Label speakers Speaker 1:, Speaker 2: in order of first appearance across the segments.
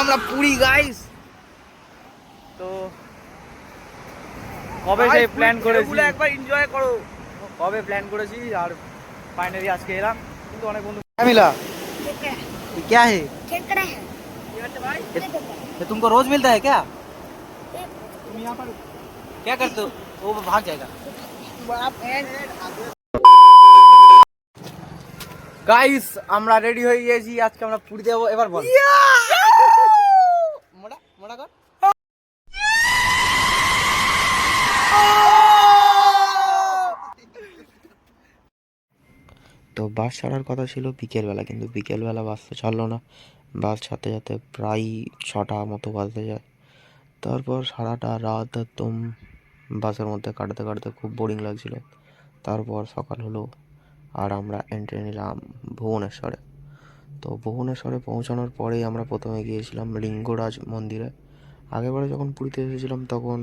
Speaker 1: আমরা পুরী গাইস। তো কবে সেই প্ল্যান করেছি, একবার এনজয় করো। কবে প্ল্যান করেছি আর ফাইনালি আজকে এলাম। কিন্তু অনেক বন্ধু মিলা क्या है ये तुमको रोज मिलता है क्या? तुम यहाँ पर क्या करते हो? वो भाग जाएगा। গাইস আমরা রেডি হয়ে গেছি, আজকে আমরা পুরী যাবো। এবার বল মোড়া মোড়া কর।
Speaker 2: তো বাস ছাড়ার কথা ছিল বিকেলবেলা, কিন্তু বিকেলবেলা বাস তো ছাড়লো না। বাস ছাড়তে ছাড়তে প্রায় 6টা মতো বাজতে যায়। তারপর সারাটা রাত একদম বাসের মধ্যে কাটতে কাটতে খুব বোরিং লাগছিল। তারপর সকাল হলো আর আমরা এন্ট্রি নিলাম ভুবনেশ্বরে। তো ভুবনেশ্বরে পৌঁছানোর পরেই আমরা প্রথমে গিয়েছিলাম লিঙ্গরাজ মন্দিরে। আগেরবারে যখন পুরীতে এসেছিলাম তখন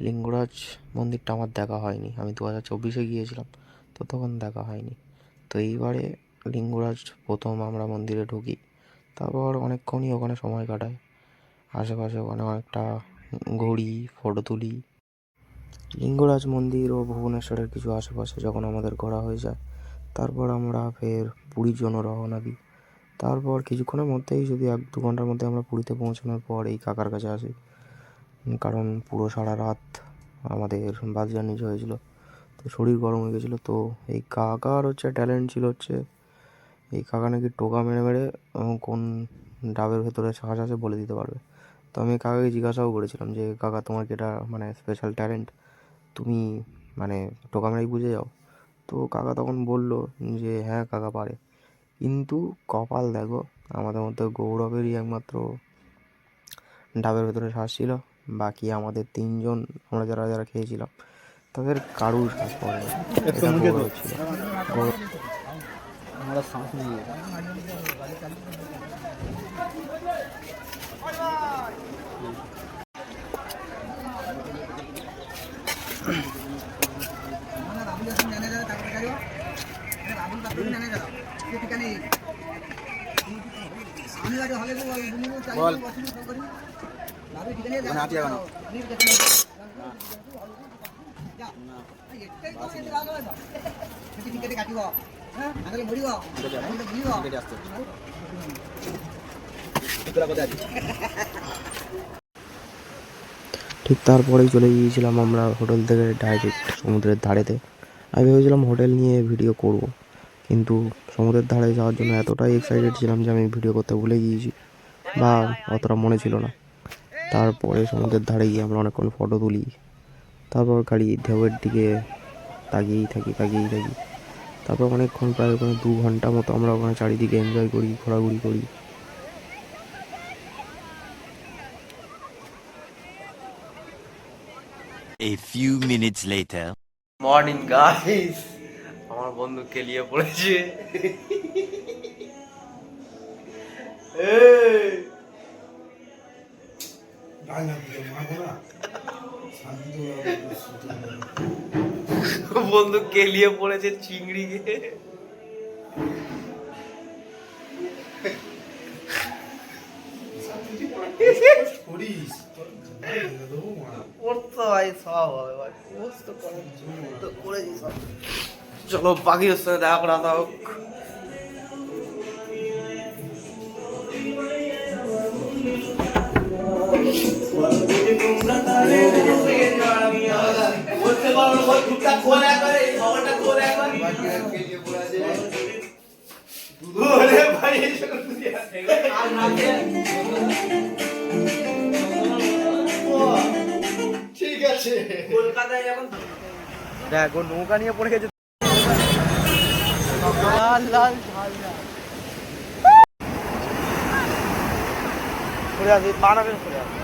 Speaker 2: লিঙ্গরাজ মন্দিরটা আমার দেখা হয়নি, আমি 2024-এ গিয়েছিলাম, তো তখন দেখা হয়নি। তো এইবারে লিঙ্গরাজ প্রথম আমরা মন্দিরে ঢুকি। তারপর অনেকক্ষণই ওখানে সময় কাটাই, আশেপাশে ওখানে অনেকটা ঘুরি, ফটো তুলি। লিঙ্গরাজ মন্দির ও ভুবনেশ্বরের কিছু আশেপাশে যখন আমাদের ঘোরা হয়ে যায়, তারপর আমরা ফের পুরীর জন্য রওনা দিই। তারপর কিছুক্ষণের মধ্যেই, যদি 1-2 ঘন্টার মধ্যে আমরা পুরীতে পৌঁছানোর পর এই কাকার কাছে আসি, কারণ পুরো সারা রাত আমাদের বাস জার্নি হয়েছিল, তো শরীর গরম হয়ে গেছিলো। তো এই কাকার ট্যালেন্ট ছিল এই কাকা নাকি টোকা মেরে মেরে কোন ডাবের ভেতরে শ্বাস আছে বলে দিতে পারবে। তো আমি কাকাকে জিজ্ঞাসাও করেছিলাম যে কাকা তোমার কি এটা স্পেশাল ট্যালেন্ট, তুমি টোকা মেরেই বুঝে যাও? তো কাকা তখন বলল যে হ্যাঁ কাকা পারে। কিন্তু কপাল দেখো, আমাদের মধ্যে গৌরবেরই একমাত্র ডাবের ভেতরে শ্বাস ছিল। বাকি আমাদের 3জন, আমরা যারা যারা খেয়েছিলাম, তাদের কারুর শ্বাস পড়েনি। এটা গৌরব ছিল। গৌরব ঠিক তারপরেই চলে গিয়েছিলাম আমরা হোটেল থেকে ডাইরেক্ট সমুদ্রের ধারেতে। আমি ভেবেছিলাম হোটেল নিয়ে ভিডিও করব, কিন্তু সমুদ্রের ধারে যাওয়ার জন্য এতটাই এক্সাইটেড ছিলাম যে আমি ভিডিও করতে ভুলে গিয়েছি, বা অতটা মনে ছিল না। তারপরে সমুদ্রের ধারে গিয়ে আমরা অনেকক্ষণ ফটো তুলি। তারপর গাড়ি ঢেউয়ের দিকে তাকিয়েই থাকি। তারপর অনেকক্ষণ, প্রায় ওখানে 2 ঘন্টা মতো আমরা ওখানে চারিদিকে এনজয় করি, ঘোরাঘুরি করি।
Speaker 3: A few minutes later.
Speaker 1: Morning guys, আমার বন্ধু কেলিয়ে পড়েছে। বন্ধু কেলিয়ে পড়েছে চিংড়িকে। চলো পাখির সাথে দেখা করা হোক। ঠিক আছে, কলকাতায় এখন দেখো নৌকা নিয়ে পড়ে গেছে। লাল লাল ঝাল ঝাল সরে আসি, পা নামে সরে আসি।